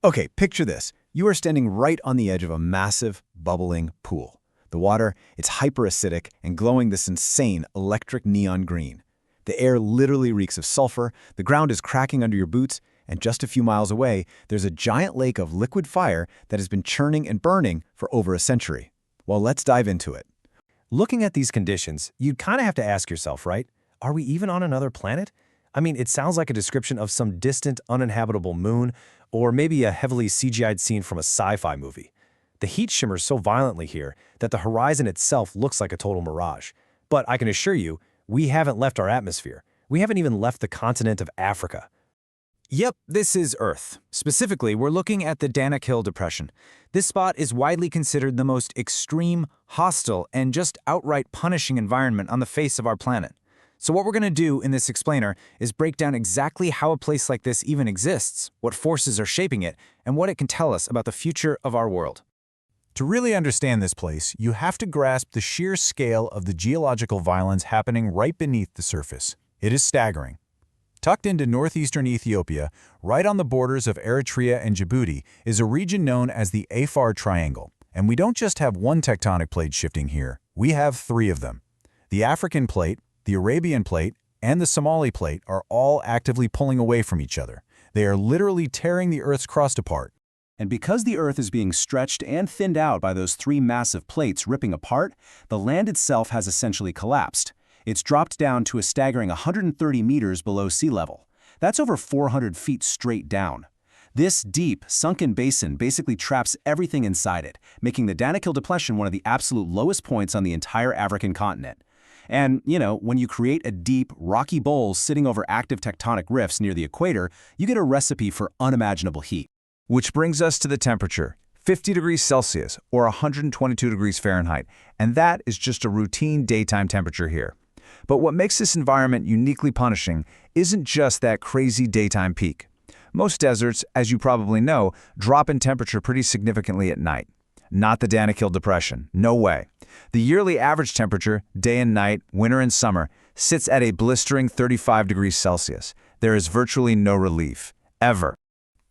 Okay, picture this. You are standing right on the edge of a massive, bubbling pool. The water, it's hyperacidic and glowing this insane electric neon green. The air literally reeks of sulfur, the ground is cracking under your boots, and just a few miles away, there's a giant lake of liquid fire that has been churning and burning for over a century. Well, let's dive into it. Looking at these conditions, you'd kind of have to ask yourself, right? Are we even on another planet? I mean, it sounds like a description of some distant, uninhabitable moon, or maybe a heavily CGI'd scene from a sci-fi movie. The heat shimmers so violently here that the horizon itself looks like a total mirage. But I can assure you, we haven't left our atmosphere. We haven't even left the continent of Africa. Yep, this is Earth. Specifically, we're looking at the Danakil Depression. This spot is widely considered the most extreme, hostile, and just outright punishing environment on the face of our planet. So what we're going to do in this explainer is break down exactly how a place like this even exists, what forces are shaping it, and what it can tell us about the future of our world. To really understand this place, you have to grasp the sheer scale of the geological violence happening right beneath the surface. It is staggering. Tucked into northeastern Ethiopia, right on the borders of Eritrea and Djibouti, is a region known as the Afar Triangle. And we don't just have one tectonic plate shifting here, we have three of them. The African plate, the Arabian plate, and the Somali plate are all actively pulling away from each other. They are literally tearing the Earth's crust apart. And because the Earth is being stretched and thinned out by those three massive plates ripping apart, the land itself has essentially collapsed. It's dropped down to a staggering 130 meters below sea level. That's over 400 feet straight down. This deep, sunken basin basically traps everything inside it, making the Danakil Depression one of the absolute lowest points on the entire African continent. And, when you create a deep, rocky bowl sitting over active tectonic rifts near the equator, you get a recipe for unimaginable heat. Which brings us to the temperature, 50 degrees Celsius or 122 degrees Fahrenheit, and that is just a routine daytime temperature here. But what makes this environment uniquely punishing isn't just that crazy daytime peak. Most deserts, as you probably know, drop in temperature pretty significantly at night. Not the Danakil Depression, no way. The yearly average temperature, day and night, winter and summer, sits at a blistering 35 degrees Celsius. There is virtually no relief, ever.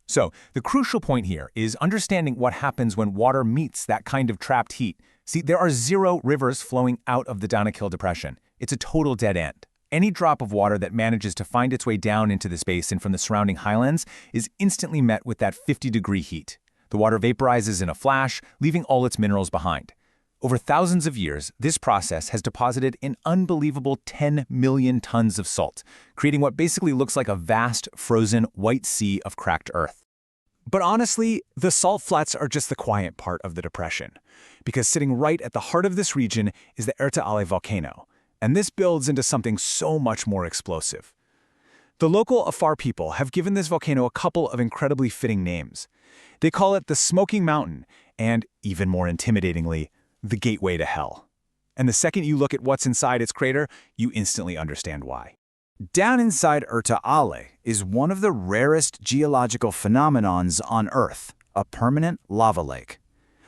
So, the crucial point here is understanding what happens when water meets that kind of trapped heat. See, there are zero rivers flowing out of the Danakil Depression. It's a total dead end. Any drop of water that manages to find its way down into this basin from the surrounding highlands is instantly met with that 50-degree heat. The water vaporizes in a flash, leaving all its minerals behind. Over thousands of years, this process has deposited an unbelievable 10 million tons of salt, creating what basically looks like a vast, frozen, white sea of cracked earth. But honestly, the salt flats are just the quiet part of the depression, because sitting right at the heart of this region is the Erta volcano, and this builds into something so much more explosive. The local Afar people have given this volcano a couple of incredibly fitting names. They call it the Smoking Mountain, and, even more intimidatingly, the Gateway to Hell. And the second you look at what's inside its crater, you instantly understand why. Down inside Erta is one of the rarest geological phenomenons on Earth, a permanent lava lake.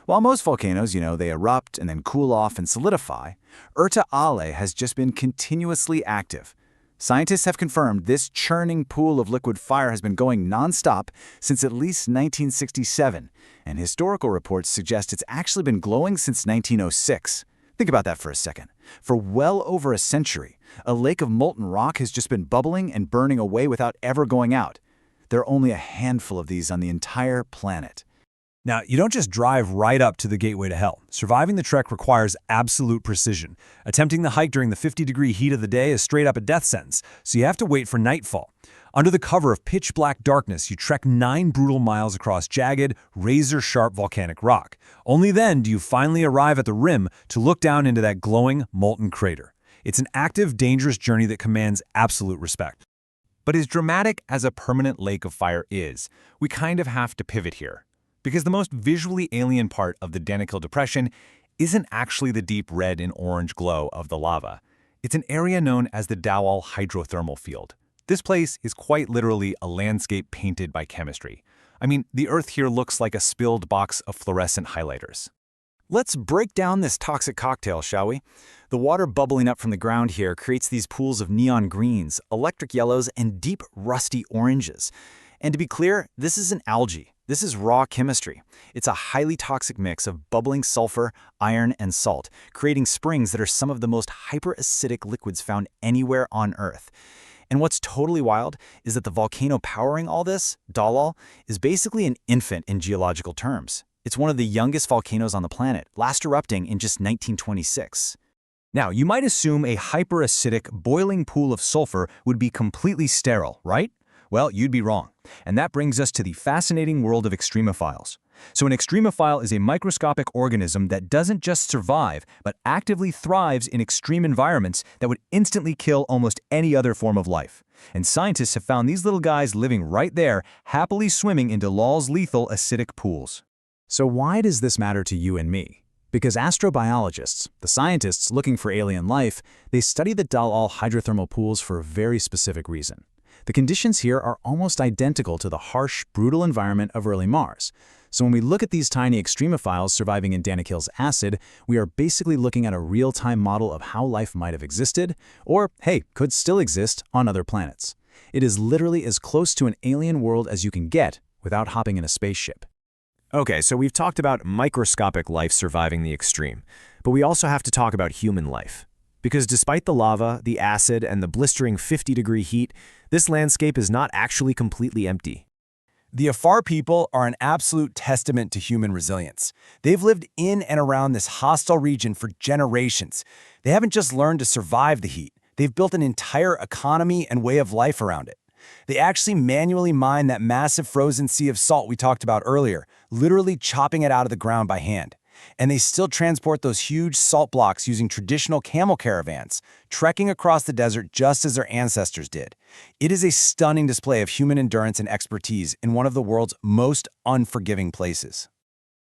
While most volcanoes, they erupt and then cool off and solidify, Erta has just been continuously active. Scientists have confirmed this churning pool of liquid fire has been going nonstop since at least 1967, and historical reports suggest it's actually been glowing since 1906. Think about that for a second. For well over a century, a lake of molten rock has just been bubbling and burning away without ever going out. There are only a handful of these on the entire planet. Now, you don't just drive right up to the Gateway to Hell. Surviving the trek requires absolute precision. Attempting the hike during the 50-degree heat of the day is straight up a death sentence, so you have to wait for nightfall. Under the cover of pitch-black darkness, you trek 9 brutal miles across jagged, razor-sharp volcanic rock. Only then do you finally arrive at the rim to look down into that glowing, molten crater. It's an active, dangerous journey that commands absolute respect. But as dramatic as a permanent lake of fire is, we kind of have to pivot here. Because the most visually alien part of the Danakil Depression isn't actually the deep red and orange glow of the lava. It's an area known as the Dallol hydrothermal field. This place is quite literally a landscape painted by chemistry. I mean, the Earth here looks like a spilled box of fluorescent highlighters. Let's break down this toxic cocktail, shall we? The water bubbling up from the ground here creates these pools of neon greens, electric yellows, and deep rusty oranges. And to be clear, this isn't algae. This is raw chemistry. It's a highly toxic mix of bubbling sulfur, iron, and salt, creating springs that are some of the most hyperacidic liquids found anywhere on Earth. And what's totally wild is that the volcano powering all this, Dallol, is basically an infant in geological terms. It's one of the youngest volcanoes on the planet, last erupting in just 1926. Now, you might assume a hyperacidic, boiling pool of sulfur would be completely sterile, right? Well, you'd be wrong. And that brings us to the fascinating world of extremophiles. So an extremophile is a microscopic organism that doesn't just survive, but actively thrives in extreme environments that would instantly kill almost any other form of life. And scientists have found these little guys living right there, happily swimming in Dallol's lethal acidic pools. So why does this matter to you and me? Because astrobiologists, the scientists looking for alien life, they study the Dallol hydrothermal pools for a very specific reason. The conditions here are almost identical to the harsh, brutal environment of early Mars. So when we look at these tiny extremophiles surviving in Danakil's acid, we are basically looking at a real-time model of how life might have existed, or, hey, could still exist on other planets. It is literally as close to an alien world as you can get without hopping in a spaceship. Okay, so we've talked about microscopic life surviving the extreme, but we also have to talk about human life. Because despite the lava, the acid, and the blistering 50-degree heat, this landscape is not actually completely empty. The Afar people are an absolute testament to human resilience. They've lived in and around this hostile region for generations. They haven't just learned to survive the heat. They've built an entire economy and way of life around it. They actually manually mine that massive frozen sea of salt we talked about earlier, literally chopping it out of the ground by hand. And they still transport those huge salt blocks using traditional camel caravans, trekking across the desert just as their ancestors did. It is a stunning display of human endurance and expertise in one of the world's most unforgiving places.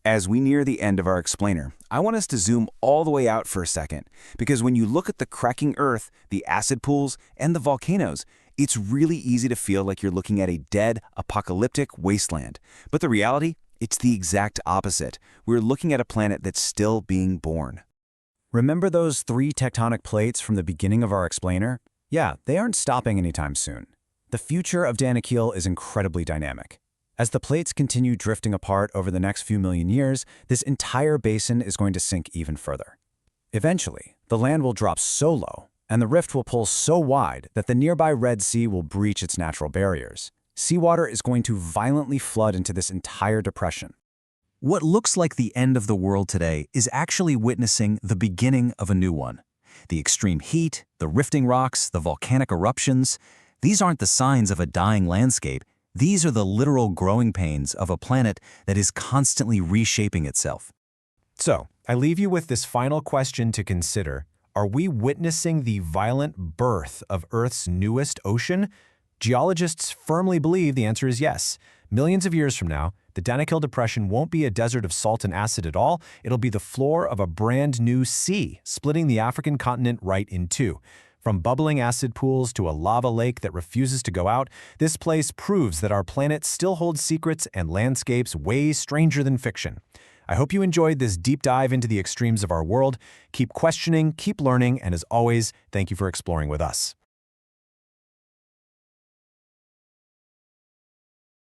As we near the end of our explainer, I want us to zoom all the way out for a second, because when you look at the cracking earth, the acid pools, and the volcanoes, it's really easy to feel like you're looking at a dead, apocalyptic wasteland. But the reality? It's the exact opposite. We're looking at a planet that's still being born. Remember those 3 tectonic plates from the beginning of our explainer? Yeah, they aren't stopping anytime soon. The future of Danakil is incredibly dynamic. As the plates continue drifting apart over the next few million years, this entire basin is going to sink even further. Eventually, the land will drop so low, and the rift will pull so wide that the nearby Red Sea will breach its natural barriers. Seawater is going to violently flood into this entire depression. What looks like the end of the world today is actually witnessing the beginning of a new one. The extreme heat, the rifting rocks, the volcanic eruptions, these aren't the signs of a dying landscape. These are the literal growing pains of a planet that is constantly reshaping itself. So, I leave you with this final question to consider. Are we witnessing the violent birth of Earth's newest ocean? Geologists firmly believe the answer is yes. Millions of years from now, the Danakil Depression won't be a desert of salt and acid at all. It'll be the floor of a brand new sea, splitting the African continent right in two. From bubbling acid pools to a lava lake that refuses to go out, this place proves that our planet still holds secrets and landscapes way stranger than fiction. I hope you enjoyed this deep dive into the extremes of our world. Keep questioning, keep learning, and as always, thank you for exploring with us.